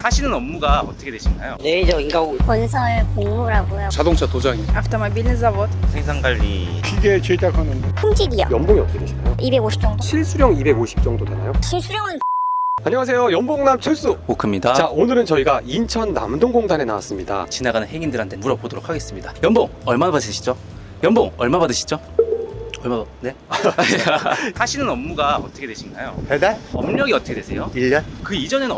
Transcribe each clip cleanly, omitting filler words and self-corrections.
하시는 업무가 어떻게 되신가요? 레이저 인가구 건설 공무라고요. 자동차 도장이 Автомобильный завод. 생산관리 기계 제작하는 품질이요. 연봉이 어떻게 되시나요? 250 정도. 실수령 250 정도 되나요? 실수령은 안녕하세요, 연봉남 철수. 오크입니다. 자, 오늘은 저희가 인천 남동공단에 나왔습니다. 지나가는 행인들한테 물어보도록 하겠습니다. 연봉 얼마 받으시죠? 연봉 얼마 받으시죠? 네? 하시는 업무가 어떻게 되신가요? 배달? 업력이 어떻게 되세요? 1년? 그 이전에는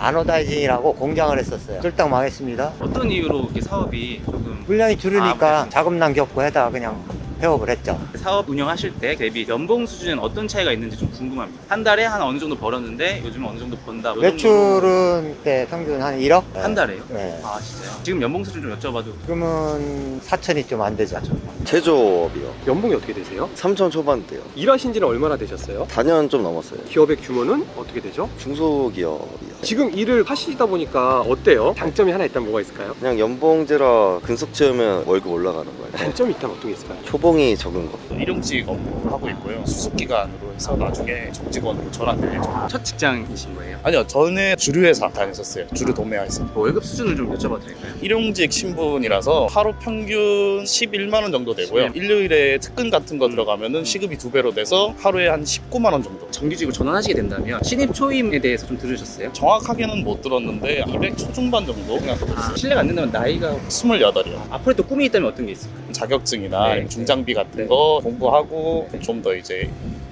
아노다이징이라고 공장을 했었어요. 쫄딱 망했습니다. 어떤 이유로 이렇게 사업이 조금 분량이 줄으니까 아, 자금난 겪고 해다 그냥 폐업을 했죠. 사업 운영하실 때 대비 연봉 수준에는 어떤 차이가 있는지 좀 궁금합니다. 한 달에 한 어느 정도 벌었는데 요즘은 어느 정도 번다. 요 정도로 매출은 그때 평균 한 1억? 한 달에요? 네. 아 진짜요? 지금 연봉 수준 좀 여쭤봐도 지금은 4천이 좀 안 되죠. 제조업이요. 연봉이 어떻게 되세요? 3천 초반대요. 일하신 지는 얼마나 되셨어요? 4년 좀 넘었어요. 기업의 규모는 어떻게 되죠? 중소기업이요. 지금 일을 하시다 보니까 어때요? 장점이 하나 있다면 뭐가 있을까요? 그냥 연봉제라 근속 채우면 월급 올라가는 거예요. 단점이 있다면 어떤 게 있을까요? 초봉이 적은 거. 일용직 업무 하고 있고요. 수습기간으로 해서 나중에 정직원으로 전환될 예정입니다. 첫 직장이신 거예요? 아니요, 전에 주류회사 다녔었어요. 주류 도매회사. 월급 수준을 좀 여쭤봐도 될까요? 일용직 신분이라서 하루 평균 11만 원 정도 되고요. 일요일에 특근 같은 거 들어가면은 시급이 2배로 돼서 하루에 한 19만 원 정도. 정규직으로 전환하시게 된다면 신입 초임에 대해서 좀 들으셨어요? 정확하게는 못 들었는데 200 초중반 정도 생각하고 있어요. 실례가 안 된다면 나이가 28이요. 앞으로 또 꿈이 있다면 어떤 게 있을까요? 자격증이나 네. 중장비 같은 거 공부하고 좀 더 이제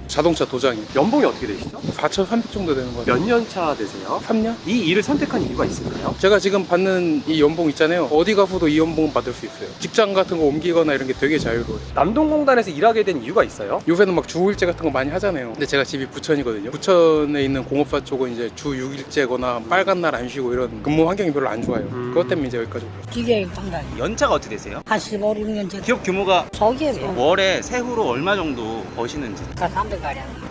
자동차 도장이 연봉이 어떻게 되시죠? 4,300 정도 되는 거예요. 몇 년 차 되세요? 3년? 이 일을 선택한 이유가 있을까요? 제가 지금 받는 이 연봉 있잖아요. 어디 가서도 이 연봉은 받을 수 있어요. 직장 같은 거 옮기거나 이런 게 되게 자유로워요. 남동공단에서 일하게 된 이유가 있어요? 요새는 막 주 5일제 같은 거 많이 하잖아요. 근데 제가 집이 부천이거든요. 부천에 있는 공업사 쪽은 이제 주 6일제거나 빨간 날 안 쉬고 이런 근무 환경이 별로 안 좋아요. 그것 때문에 이제 여기까지 올라왔어요. 기계 당당 연차가 어떻게 되세요? 한 15, 16년째 기업 규모가 저기에요. 월에 세후로 얼마 정도 버시는지, 다 300가량.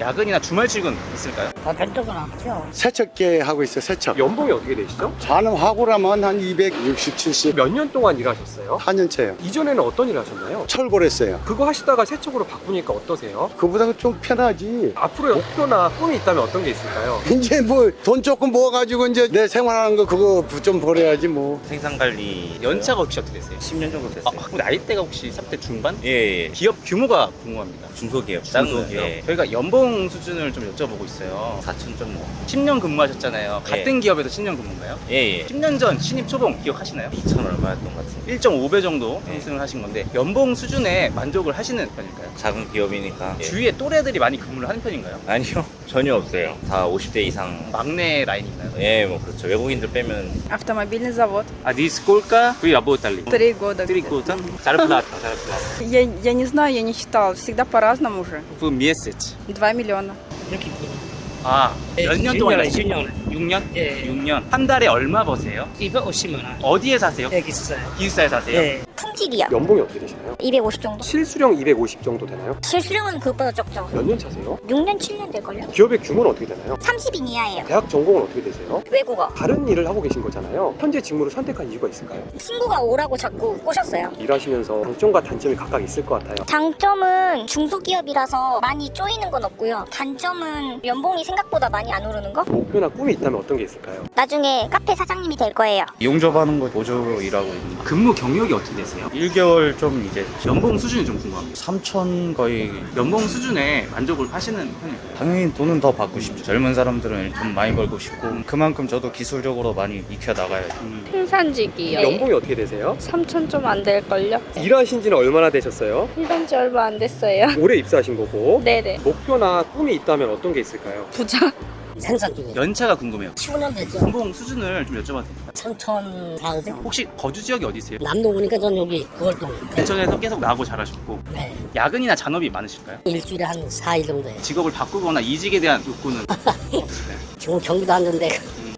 야근이나 주말 출근 있을까요? 다 별도건 없죠. 세척기 하고 있어요. 세척. 연봉이 어떻게 되시죠? 저는 하고라면 한 260, 70. 몇 년 동안 일하셨어요? 4년째요. 이전에는 어떤 일 하셨나요? 철거를 했어요. 그거 하시다가 세척으로 바꾸니까 어떠세요? 그보다 좀 편하지. 앞으로의 목표나 꿈이 있다면 어떤 게 있을까요? 이제 뭐 돈 조금 모아가지고 이제 내 생활하는 거 그거 좀 벌어야지 뭐. 생산관리 연차가 혹시 어떻게 되세요? 10년 정도 됐어요. 그럼 나이대가 혹시 30대 중반? 예. 기업 규모가 궁금합니다. 중소기업. 중소기업. 저희가 연봉 수준을 좀 여쭤보고 있어요. 4천 좀 넘어. 10년 근무하셨잖아요. 같은 기업에서 10년 근무인가요? 예. 10년 전 신입 초봉 기억하시나요? 2천 얼마였던 것 같은데. 1.5배 정도 상승을 하신 건데 연봉 수준에 만족을 하시는 편일까요? 작은 기업이니까. 주위에 또래들이 많이 근무를 하는 편인가요? 아니요. 전혀 없어요. 다 50대 이상. 막내 라인 있나요? 예, 뭐 그렇죠. 외국인들 빼면. Автомобильный завод. А ди сколько вы работали? 3 года. 3 года. Зарплата. Я не знаю, я не считала. Всегда по-разному уже. В месяц. 2 миллиона. 아, 몇 년 동안 일하셨어요? 6년. 6년? 예. 6년. 한 달에 얼마 버세요? 250만 원. 어디에 사세요? 여기 있어요. 기숙사에 사세요? 예. 품질이요. 연봉이 어떻게 되시나요? 250 정도. 실수령 250 정도 되나요? 실수령은 그것보다 적죠. 몇 년 차세요? 6년, 7년 될걸요? 기업의 규모는 어떻게 되나요? 30인 이하예요. 대학 전공은 어떻게 되세요? 외국어. 다른 일을 하고 계신 거잖아요. 현재 직무를 선택한 이유가 있을까요? 친구가 오라고 자꾸 꼬셨어요. 일하시면서 장점과 단점이 각각 있을 것 같아요. 장점은 중소기업이라서 많이 쪼이는 건 없고요. 단점은 연봉이 생각보다 많이 안 오르는 거? 목표나 꿈이 있다면 어떤 게 있을까요? 나중에 카페 사장님이 될 거예요. 용접하는 거 보조로 일하고 있는 근무 경력이 어떻게 되세요? 1개월 좀 이제 연봉 수준이 좀 궁금합니다. 3천 거의. 연봉 수준에 만족을 하시는 편일까요? 당연히 돈은 더 받고 싶죠. 젊은 사람들은 돈 많이 벌고 싶고 그만큼 저도 기술적으로 많이 익혀 나가야죠. 생산직이요. 연봉이 어떻게 되세요? 3천 좀 안 될걸요? 일하신 지는 얼마나 되셨어요? 일한 지 얼마 안 됐어요. 올해 입사하신 거고 네네. 목표나 꿈이 있다면 어떤 게 있을까요? 부자. 생산 쪽에 연차가 궁금해요. 15년 됐죠. 연봉 수준을 좀 여쭤봐도 될까요? 3천 사거든. 혹시 거주 지역이 어디세요? 남동구니까 전 여기 9월동. 인천에서 계속 나고 자라셨고 네. 야근이나 잔업이 많으실까요? 일주일에 한 4일 정도 해요. 직업을 바꾸거나 이직에 대한 욕구는 없으실까요? 지금 경기도 안 좋은데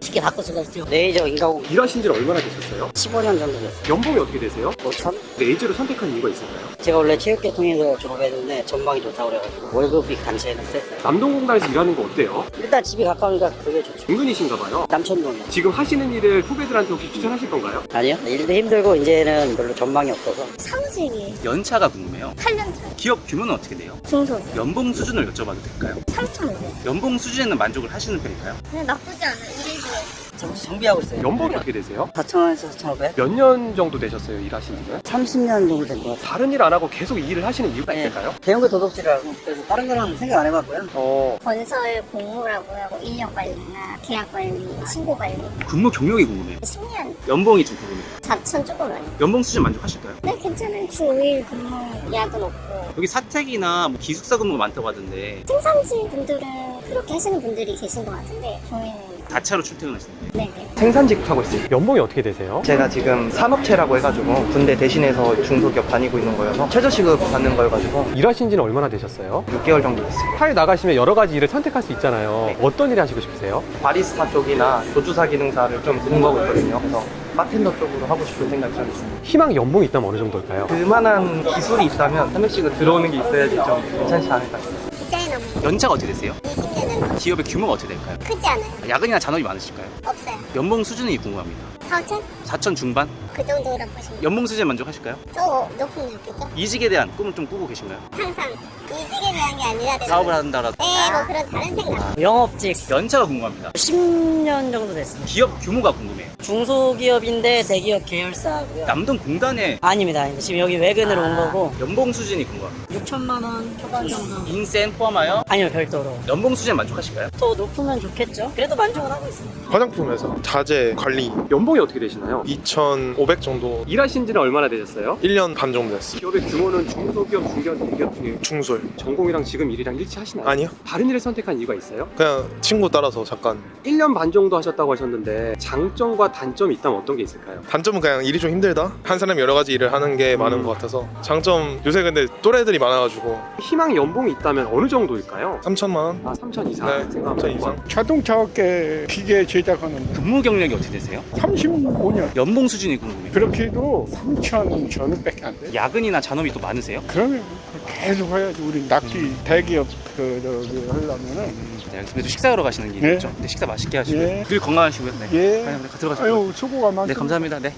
쉽게 바꿀 수가 없죠. 레이저 인가구 일하신 지는 얼마나 되셨어요? 15년 정도 됐어요. 연봉이 어떻게 되세요? 5천? 레이저를 선택한 이유가 있을까요? 제가 원래 체육계통에서 졸업했는데 전망이 좋다고 그래가지고 월급이 단체는 셌어요. 남동공단에서 일하는 거 어때요? 일단 집이 가까우니까 그게 좋죠. 은근이신가 봐요. 남천동이요. 지금 하시는 일을 후배들한테 혹시 추천하실 건가요? 아니요. 일도 힘들고 이제는 별로 전망이 없어서. 사무직이에요. 연차가 궁금해요. 8년 차. 기업 규모는 어떻게 돼요? 중소기업. 연봉 수준을 여쭤봐도 될까요? 3,500. 연봉 수준에는 만족을 하시는 편일까요? 그냥 나쁘지 않아요. 1일 중에. 잠시 정비하고 있어요. 연봉이 어떻게 되세요? 4,000원에서 4,500? 몇 년 정도 되셨어요, 일하신 지는? 30년 정도 된 것 같아요. 다른 일 안 하고 계속 이 일을 하시는 이유가 있을까요? 배운 거 도둑질하고 그래서 다른 거는 생각 안 해봤고요. 건설 공무라고요. 뭐 인력 관리나 계약 관리, 신고 관리. 근무 경력이 궁금해요. 10년, 연봉이 좀 궁금해요. 4천 조금 많이. 연봉 수준 만족하실까요? 네, 괜찮아요. 주 5일 근무, 야근 없고. 여기 사택이나 뭐 기숙사 근무가 많다고 하던데 생산지 분들은 그렇게 하시는 분들이 계신 것 같은데 저희는 다차로 출퇴근하시는데 네네. 생산직 하고 있어요. 연봉이 어떻게 되세요? 제가 지금 산업체라고 해가지고 군대 대신해서 중소기업 다니고 있는 거여서 최저시급 받는 거여가지고 일하신 지는 얼마나 되셨어요? 6개월 정도 됐어요. 사회 나가시면 여러 가지 일을 선택할 수 있잖아요. 어떤 일 하시고 싶으세요? 바리스타 쪽이나 조주사 기능사를 좀 공부하고 있거든요. 그래서 바텐더 쪽으로 하고 싶은 생각이 좀 있습니다. 희망 연봉이 있다면 어느 정도일까요? 그만한 기술이 있다면 300씩은 들어오는 게 있어야지 좀 괜찮지 않을까 싶어요. 디자이너 연차가 어떻게 되세요? 20년은 기업의 규모가 어떻게 될까요? 크지 않아요. 야근이나 잔업이 많으실까요? 없어요. 연봉 수준이 궁금합니다. 4천? 4천 중반? 그 정도라고 보시면 연봉 수준에 만족하실까요? 또 높은 있겠죠? 이직에 대한 꿈을 좀 꾸고 계신가요? 항상 이직에 대한 게 아니라 사업을 한다라도 네, 뭐 그런 다른 생각. 영업직 연차가 궁금합니다. 10년 정도 됐습니다. 기업 규모가 궁금해요. 중소기업인데 대기업 계열사고요. 남동 공단에 아닙니다. 지금 여기 외근으로 온 거고 연봉 수준이 궁금합니다. 6천만 원 초반 정도. 인센 포함하여 아니요, 별도로. 연봉 수준에 만족하실까요? 더 높으면 좋겠죠? 그래도 만족을 하고 있습니다. 화장품에서 자재 관리 연봉이 어떻게 되시나요? 2,500 정도 일하신 지는 얼마나 되셨어요? 1년 반 정도 됐어요. 기업의 규모는 중소기업, 중견, 대기업 중에 중솔. 전공이랑 지금 일이랑 일치하시나요? 아니요. 다른 일을 선택한 이유가 있어요? 그냥 친구 따라서 잠깐. 1년 반 정도 하셨다고 하셨는데 장점과 단점이 있다면 어떤 게 있을까요? 단점은 그냥 일이 좀 힘들다. 한 사람이 여러 가지 일을 하는 게 많은 것 같아서. 장점 요새 근데 또래들이 많아가지고 희망 연봉이 있다면 어느 정도일까요? 3천만 원. 아, 3천 이상 네, 생각합니다. 3천 이상. 자동차 업계 기계 제작하는 근무 경력이 어떻게 되세요? 35년. 연봉 수준이 궁금해요. 그렇게도 3천 전후밖에 안 돼. 야근이나 잔업이 또 많으세요? 그러면 계속 해야지. 우리 낙지 대기업 하려면은. 네, 알겠습니다. 또 식사하러 가시는 길이 네. 있죠? 네, 식사 맛있게 하시고요. 예. 늘 건강하시고요. 네. 예. 네, 들어가시고요. 아유, 수고가 많습니다. 네, 감사합니다. 네.